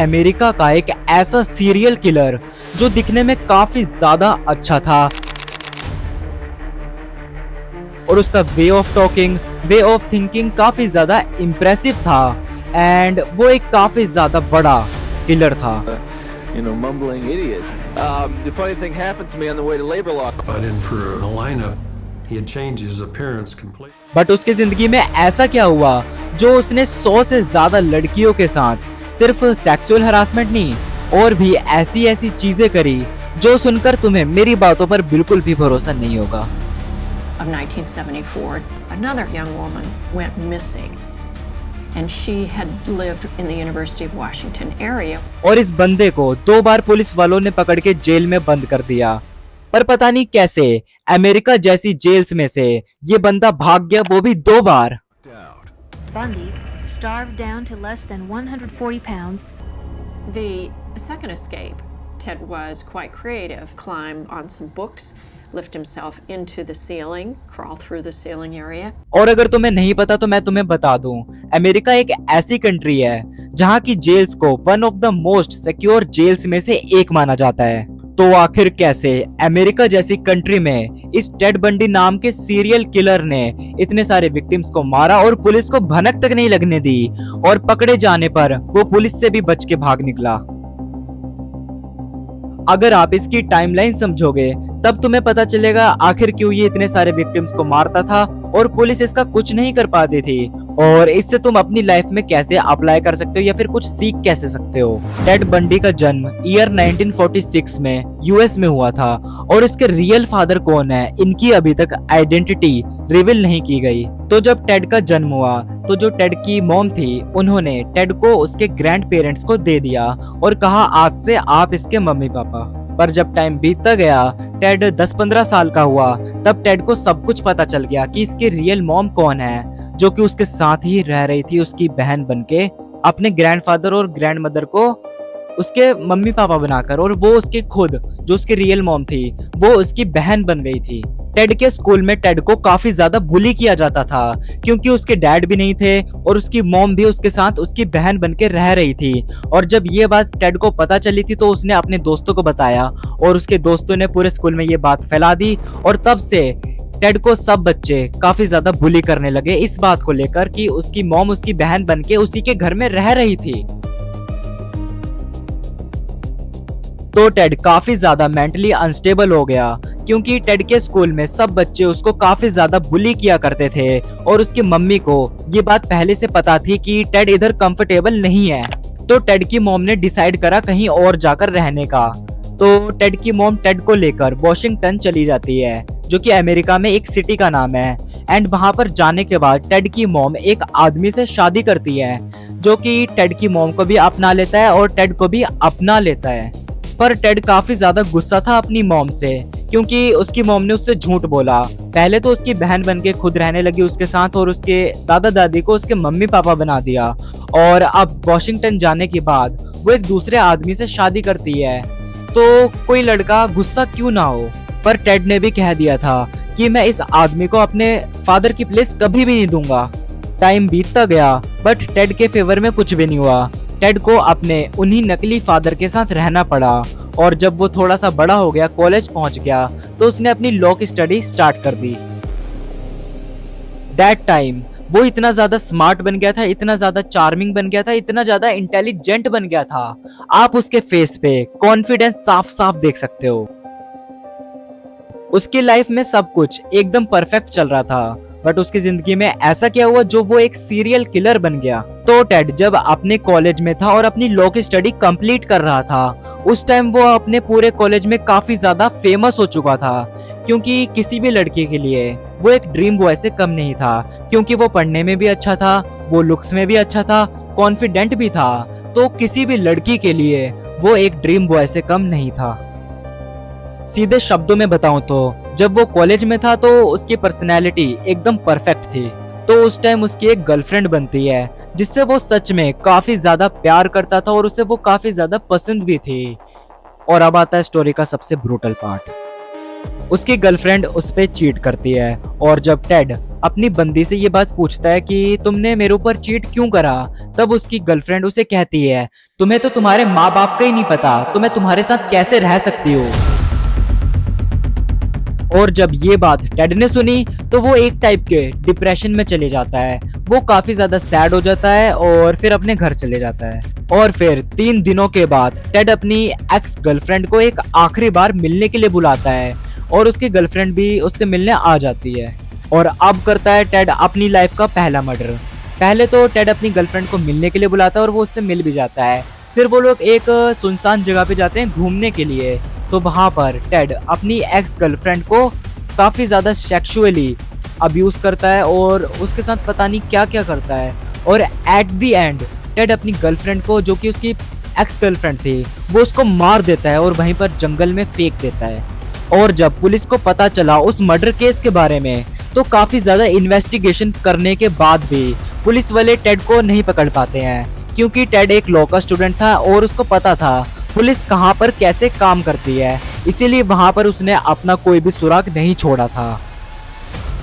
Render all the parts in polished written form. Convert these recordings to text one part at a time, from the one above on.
America का एक ऐसा सीरियल किलर जो दिखने में काफी ज्यादा अच्छा था और उसका way of talking, way of thinking काफी ज्यादा इम्प्रेसिव था एंड वो एक काफी ज्यादा बड़ा किलर था। Mumbling idiot. The funny thing happened to me on the way to labor law. But in for a lineup, he had changed his appearance completely. But उसकी जिंदगी में ऐसा क्या हुआ जो उसने 100 से ज्यादा लड़कियों के साथ सिर्फ सेक्सुअल हरासमेंट नहीं और भी ऐसी ऐसी चीजें करी जो सुनकर तुम्हें मेरी बातों पर बिल्कुल भी भरोसा नहीं होगा। Of 1974, another young woman went missing. And she had lived in the University of Washington area. और इस बंदे को 2 बार पुलिस वालों ने पकड़ के जेल में बंद कर दिया, पर पता नहीं कैसे अमेरिका जैसी जेल्स में से ये बंदा भाग गया, वो भी 2 बार। Bundy starved down to less than 140 pounds. The second escape, Ted was quite creative. Climb on some books, lift himself into the ceiling, crawl through the ceiling area. और अगर तुम्हें नहीं पता तो मैं तुम्हें बता दूं, अमेरिका एक ऐसी कंट्री है जहां की जेल्स को one of the most secure jails में से एक माना जाता है। तो आखिर कैसे अमेरिका जैसी कंट्री में इस टेड बंडी नाम के सीरियल किलर ने इतने सारे विक्टिम्स को मारा और पुलिस को भनक तक नहीं लगने दी और पकड़े जाने पर वो पुलिस से भी बच के भाग निकला। अगर आप इसकी टाइमलाइन समझोगे तब तुम्हें पता चलेगा आखिर क्यों ये इतने सारे विक्टिम्स को मारता था और पुलिस इसका कुछ नहीं कर पाती थी और इससे तुम अपनी लाइफ में कैसे अप्लाई कर सकते हो या फिर कुछ सीख कैसे सकते हो। टेड बंडी का जन्म ईयर 1946 में यूएस में हुआ था और इसके रियल फादर कौन है इनकी अभी तक आइडेंटिटी रिवील नहीं की गई। तो जब टेड का जन्म हुआ तो जो टेड की मॉम थी उन्होंने टेड को उसके ग्रैंड पेरेंट्स को दे दिया और कहा आज से आप इसके मम्मी पापा। पर जब टाइम बीतता गया, टेड 10-15 साल का हुआ, तब टेड को सब कुछ पता चल गया कि इसकी रियल मॉम कौन है जो कि उसके साथ ही रह रही थी उसकी बहन बनके, अपने ग्रैंडफादर और ग्रैंड मदर को उसके मम्मी पापा बनाकर, और वो उसकी खुद जो उसकी रियल मॉम थी वो उसकी बहन बन गई थी। टेड के स्कूल में टेड को काफी ज्यादा बुली किया जाता था क्योंकि उसके डैड भी नहीं थे और उसकी मॉम भी उसके साथ उसकी बहन बनके रह रही थी। और जब ये बात टेड को पता चली थी तो उसने अपने दोस्तों को बताया और उसके दोस्तों ने पूरे स्कूल में ये बात फैला दी और तब से टेड को सब बच्चे काफी ज्यादा बुली करने लगे इस बात को लेकर कि उसकी मॉम उसकी बहन बनके उसी के घर में रह रही थी। तो टेड काफी ज्यादा मेंटली अनस्टेबल हो गया क्योंकि टेड के स्कूल में सब बच्चे उसको काफी ज्यादा बुली किया करते थे और उसकी मम्मी को ये बात पहले से पता थी कि टेड इधर कंफर्टेबल नहीं है। तो टेड की मॉम ने डिसाइड करा कहीं और जाकर रहने का। तो टेड की मॉम टेड को लेकर वॉशिंगटन चली जाती है जो कि अमेरिका में एक सिटी का नाम है। एंड वहां पर जाने के बाद टेड की मॉम एक आदमी से शादी करती है जो कि टेड की मॉम को भी अपना लेता है और टेड को भी अपना लेता है। पर टेड काफी ज्यादा गुस्सा था अपनी मॉम से क्योंकि उसकी मॉम ने उससे झूठ बोला। पहले तो उसकी बहन बनके खुद रहने लगी उसके साथ और उसके दादा दादी को उसके मम्मी पापा बना दिया और अब वॉशिंगटन जाने के बाद वो एक दूसरे आदमी से शादी करती है। तो कोई लड़का गुस्सा क्यों ना हो, पर टेड ने भी कह दिया था कि मैं इस आदमी को अपने फादर की प्लेस कभी भी नहीं दूंगा। टाइम बीतता गया बट टेड के फेवर में कुछ भी नहीं हुआ। टेड को अपने उन्हीं नकली फादर के साथ रहना पड़ा और जब वो थोड़ा सा बड़ा हो गया, कॉलेज पहुंच गया, तो उसने अपनी लॉ की स्टडी स्टार्ट कर दी। दैट टाइम वो इतना ज्यादा स्मार्ट बन गया था, इतना ज्यादा चार्मिंग बन गया था, इतना ज्यादा इंटेलिजेंट बन गया था। आप उसके फेस पे कॉन्फिडेंस साफ साफ देख सकते हो। उसकी लाइफ में सब कुछ एकदम परफेक्ट चल रहा था बट उसकी जिंदगी में ऐसा क्या हुआ जो वो एक सीरियल किलर बन गया। तो टेड जब अपने कॉलेज में था और अपनी लॉ की स्टडी कंप्लीट कर रहा था उस टाइम वो अपने पूरे कॉलेज में काफी ज्यादा फेमस हो चुका था क्योंकि किसी भी लड़की के लिए वो एक ड्रीम बॉय से कम नहीं था क्योंकि वो पढ़ने में भी अच्छा था, वो लुक्स में भी अच्छा था, कॉन्फिडेंट भी था। तो किसी भी लड़की के लिए वो एक ड्रीम बॉय से कम नहीं था। सीधे शब्दों में बताऊं तो जब वो कॉलेज में था तो उसकी पर्सनैलिटी एकदम परफेक्ट थी। तो उस टाइम उसकी एक गर्लफ्रेंड बनती है जिससे वो सच में काफी ज्यादा प्यार करता था और उसे वो काफी ज्यादा पसंद भी थी। और अब आता है स्टोरी का सबसे ब्रूटल पार्ट। उसकी गर्लफ्रेंड उस पे चीट करती है। और जब टेड अपनी बंदी से ये बात पूछता है कि तुमने मेरे ऊपर चीट क्यों करा, तब उसकी गर्लफ्रेंड उसे कहती है तुम्हें तो तुम्हारे माँ बाप का ही नहीं पता, तो मैं तुम्हारे साथ कैसे रह सकती हूँ। और जब ये बात टेड ने सुनी तो वो एक टाइप के डिप्रेशन में चले जाता है। वो काफी ज्यादा सैड हो जाता है और फिर अपने घर चले जाता है। और फिर 3 दिनों के बाद टेड अपनी एक्स गर्लफ्रेंड को एक आखिरी बार मिलने के लिए बुलाता है और उसकी गर्लफ्रेंड भी उससे मिलने आ जाती है। और अब करता है टेड अपनी लाइफ का पहला मर्डर। पहले तो टेड अपनी गर्लफ्रेंड को मिलने के लिए बुलाता है और वो उससे मिल भी जाता है। फिर वो लोग एक सुनसान जगह पे जाते हैं घूमने के लिए। तो वहां पर टेड अपनी एक्स गर्लफ्रेंड को काफी ज्यादा सेक्सुअली अब्यूज करता है और उसके साथ पता नहीं क्या क्या करता है। और एट द एंड टेड अपनी गर्लफ्रेंड को, जो कि उसकी एक्स गर्लफ्रेंड थी, वो उसको मार देता है और वहीं पर जंगल में फेंक देता है। और जब पुलिस को पता चला उस मर्डर केस के बारे में, तो काफी ज्यादा इन्वेस्टिगेशन करने के बाद भी पुलिस वाले टेड को नहीं पकड़ पाते हैं, क्योंकि टेड एक लॉ का स्टूडेंट था और उसको पता था पुलिस कहां पर कैसे काम करती है, इसीलिए वहां पर उसने अपना कोई भी सुराग नहीं छोड़ा था।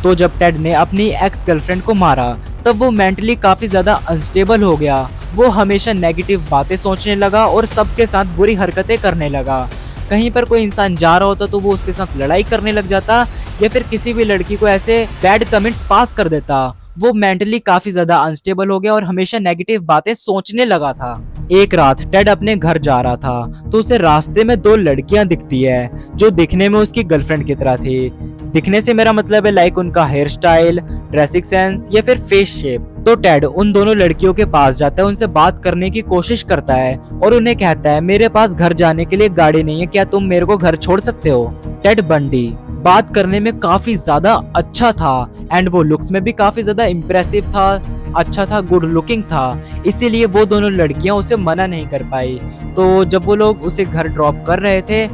तो जब टेड ने अपनी एक्स गर्लफ्रेंड को मारा, तब वो मेंटली काफी ज्यादा अनस्टेबल हो गया। वो हमेशा नेगेटिव बातें सोचने लगा और सबके साथ बुरी हरकतें करने लगा। कहीं पर कोई इंसान जा रहा होता तो वो उसके साथ लड़ाई करने लग जाता या फिर किसी भी लड़की को ऐसे बैड कमेंट्स पास कर देता। वो मेंटली काफी ज्यादा अनस्टेबल हो गया और हमेशा नेगेटिव बातें सोचने लगा था। एक रात टेड अपने घर जा रहा था तो उसे रास्ते में 2 लड़कियां दिखती है जो दिखने में उसकी गर्लफ्रेंड की तरह थी। दिखने से मेरा मतलब है लाइक उनका हेयर स्टाइल, ड्रेसिंग सेंस या फिर फेस शेप। तो टेड उन दोनों लड़कियों के पास जाता है, उनसे बात करने की कोशिश करता है और उन्हें कहता है मेरे पास घर जाने के लिए गाड़ी नहीं है, क्या तुम मेरे को घर छोड़ सकते हो। टेड बंडी बात करने में काफी ज्यादा अच्छा था एंड वो लुक्स में भी काफी ज्यादा इम्प्रेसिव था, अच्छा था, गुड लुकिंग था, इसीलिए वो दोनों लड़कियां उसे मना नहीं कर पाई। तो जब वो लोग उसे घर ड्रॉप कर रहे थे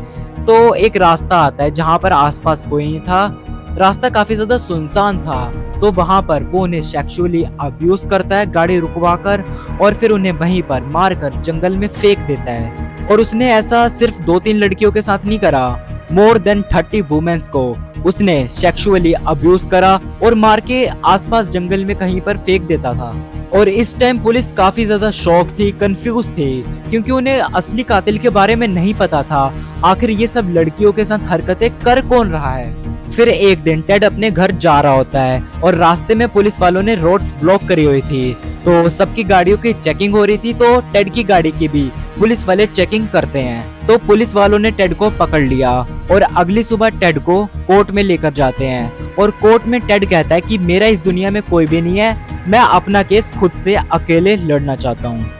तो एक रास्ता आता है जहां पर आसपास कोई नहीं था। रास्ता काफी ज्यादा सुनसान था। तो वहां पर वो उन्हें सेक्सुअली अब्यूज करता है गाड़ी रुकवाकर और फिर उन्हें वहीं पर मारकर जंगल में फेंक देता है। और उसने ऐसा सिर्फ 2-3 लड़कियों के साथ नहीं करा, मोर देन 30 वुमेन्स को उसने सेक्सुअली अब्यूज करा और मार के आसपास जंगल में कहीं पर फेंक देता था। और इस टाइम पुलिस काफी ज्यादा शॉक थी, कंफ्यूज थी, क्योंकि उन्हें असली कातिल के बारे में नहीं पता था आखिर ये सब लड़कियों के साथ हरकतें कर कौन रहा है। फिर एक दिन टेड अपने घर जा रहा होता है और रास्ते में पुलिस वालों ने रोड्स ब्लॉक करी हुई थी, तो सबकी गाड़ियों की चेकिंग हो रही थी। तो टेड की गाड़ी की भी पुलिस वाले चेकिंग करते हैं। तो पुलिस वालों ने टेड को पकड़ लिया और अगली सुबह टेड को कोर्ट में लेकर जाते हैं। और कोर्ट में टेड कहता है कि मेरा इस दुनिया में कोई भी नहीं है, मैं अपना केस खुद से अकेले लड़ना चाहता हूँ।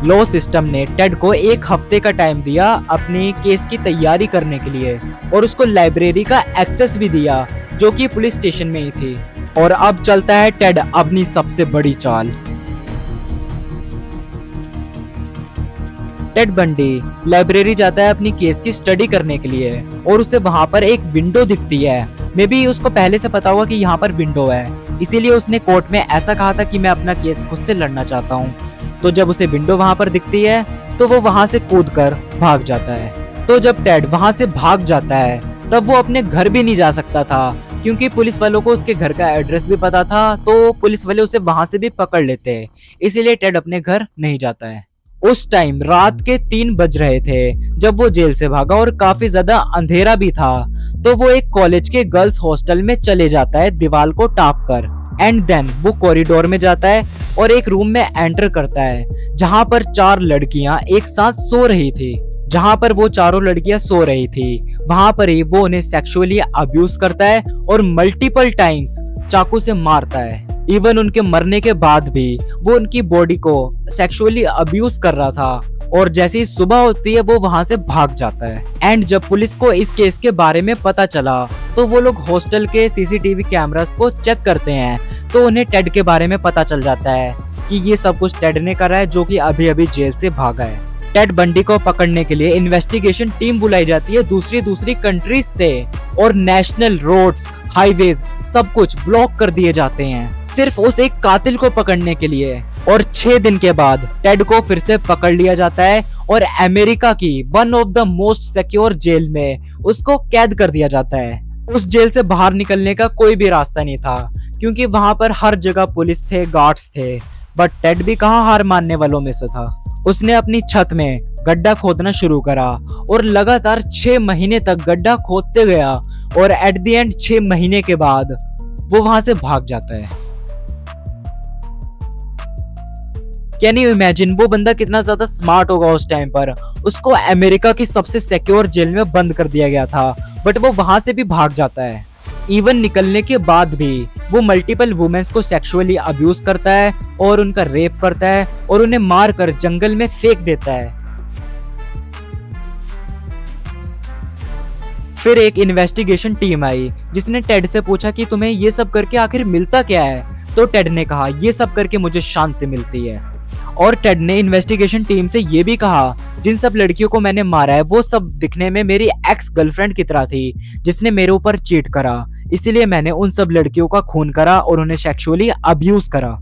लॉ सिस्टम ने टेड को 1 हफ्ते का टाइम दिया अपनी केस की तैयारी करने के लिए और उसको लाइब्रेरी का एक्सेस भी दिया जो कि पुलिस स्टेशन में ही थी। और अब चलता है टेड अपनी सबसे बड़ी चाल। टेड बंडी लाइब्रेरी जाता है अपनी केस की स्टडी करने के लिए और उसे वहां पर एक विंडो दिखती है। मे बी उसको पहले से पता होगा कि यहाँ पर विंडो है, इसीलिए उसने कोर्ट में ऐसा कहा था कि मैं अपना केस खुद से लड़ना चाहता हूँ। तो जब उसे विंडो वहां पर दिखती है तो वो वहां से कूदकर भाग जाता है। तो जब टेड वहां से भाग जाता है तब वो अपने घर भी नहीं जा सकता था, क्योंकि पुलिस वालों को उसके घर का एड्रेस भी पता था, तो पुलिस वाले उसे वहां से भी पकड़ लेते हैं। इसीलिए टेड अपने घर नहीं जाता है। उस टाइम रात के 3 बज रहे थे जब वो जेल से भागा और काफी ज्यादा अंधेरा भी था। तो वो एक कॉलेज के गर्ल्स हॉस्टल में चले जाता है दीवार को टाप कर। एंड देन वो कॉरिडोर में जाता है और एक रूम में एंटर करता है जहां पर 4 लड़कियां एक साथ सो रही थी। जहां पर वो चारों लड़कियां सो रही थी वहां पर ही वो उन्हें सेक्सुअली अब्यूज करता है और मल्टीपल टाइम्स चाकू से मारता है। इवन उनके मरने के बाद भी वो उनकी बॉडी को सेक्सुअली अब्यूज कर रहा था। और जैसे ही सुबह होती है वो वहां से भाग जाता है। एंड जब पुलिस को इस केस के बारे में पता चला तो वो लोग हॉस्टल के सीसीटीवी कैमरास को चेक करते हैं, तो उन्हें टेड के बारे में पता चल जाता है कि ये सब कुछ टेड ने करा है, जो कि अभी अभी जेल से भागा है। टेड बंडी को पकड़ने के लिए इन्वेस्टिगेशन टीम बुलाई जाती है दूसरी कंट्रीज से और नेशनल रोड्स, हाईवेज सब कुछ ब्लॉक कर दिए जाते हैं सिर्फ उस एक कातिल को पकड़ने के लिए। और 6 दिन के बाद टेड को फिर से पकड़ लिया जाता है और अमेरिका की one of the most secure jail में उसको कैद कर दिया जाता है। उस जेल से बाहर निकलने का कोई भी रास्ता नहीं था क्योंकि वहां पर हर जगह पुलिस थे, गार्ड्स थे। बट टेड भी कहां हार मानने वालों में से था। उसने अपनी छत में गड्ढा खोदना शुरू करा और लगातार 6 महीने तक गड्ढा खोदते गया और एट द एंड 6 महीने के बाद वो वहां से भाग जाता है। कैन यू इमेजिन वो बंदा कितना ज्यादा स्मार्ट होगा उस टाइम पर। उसको अमेरिका की सबसे सिक्योर जेल में बंद कर दिया गया था बट वो वहां से भी भाग जाता है। इवन निकलने के बाद भी वो मल्टीपल वुमेन्स को सेक्सुअली अब्यूज करता है और उनका रेप करता है और उन्हें मार कर जंगल में फेंक देता है। फिर एक इन्वेस्टिगेशन टीम आई जिसने टेड से पूछा कि तुम्हें ये सब करके आखिर मिलता क्या है। तो टेड ने कहा ये सब करके मुझे शांति मिलती है। और टेड ने इन्वेस्टिगेशन टीम से ये भी कहा जिन सब लड़कियों को मैंने मारा है वो सब दिखने में मेरी एक्स गर्लफ्रेंड की तरह थी जिसने मेरे ऊपर चीट करा, इसीलिए मैंने उन सब लड़कियों का खून करा और उन्हें सेक्सुअली अब्यूज करा।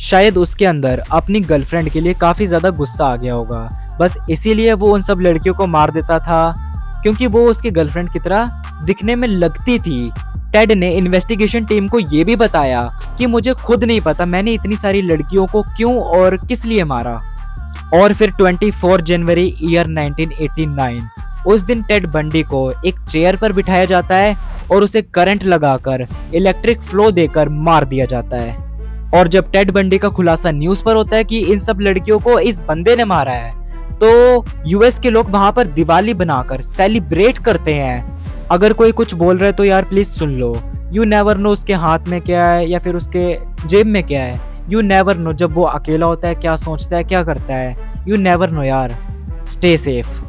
शायद उसके अंदर अपनी गर्लफ्रेंड के लिए काफी ज्यादा गुस्सा आ गया होगा, बस इसीलिए वो उन सब लड़कियों को मार देता था क्योंकि वो उसकी गर्लफ्रेंड की तरह दिखने में लगती थी। टेड ने इन्वेस्टिगेशन टीम को ये भी बताया कि मुझे खुद नहीं पता मैंने इतनी सारी लड़कियों को क्यों और किस लिए मारा। और फिर 24 जनवरी ईयर 1989 उस दिन टेड बंडी को एक चेयर पर बिठाया जाता है और उसे करंट लगाकर इलेक्ट्रिक फ्लो देकर मार दिया जाता है। और जब टेड बंडी का खुलासा न्यूज पर होता है कि इन सब लड़कियों को इस बंदे ने मारा है तो यूएस के लोग वहां पर दिवाली बनाकर सेलिब्रेट करते हैं। अगर कोई कुछ बोल रहा है तो यार please soon low. You never know उसके हाथ में क्या है या फिर उसके जेब में क्या है। यू नेवर नो जब वो अकेला होता है क्या सोचता है, क्या करता है। यू नेवर नो यार। Stay safe.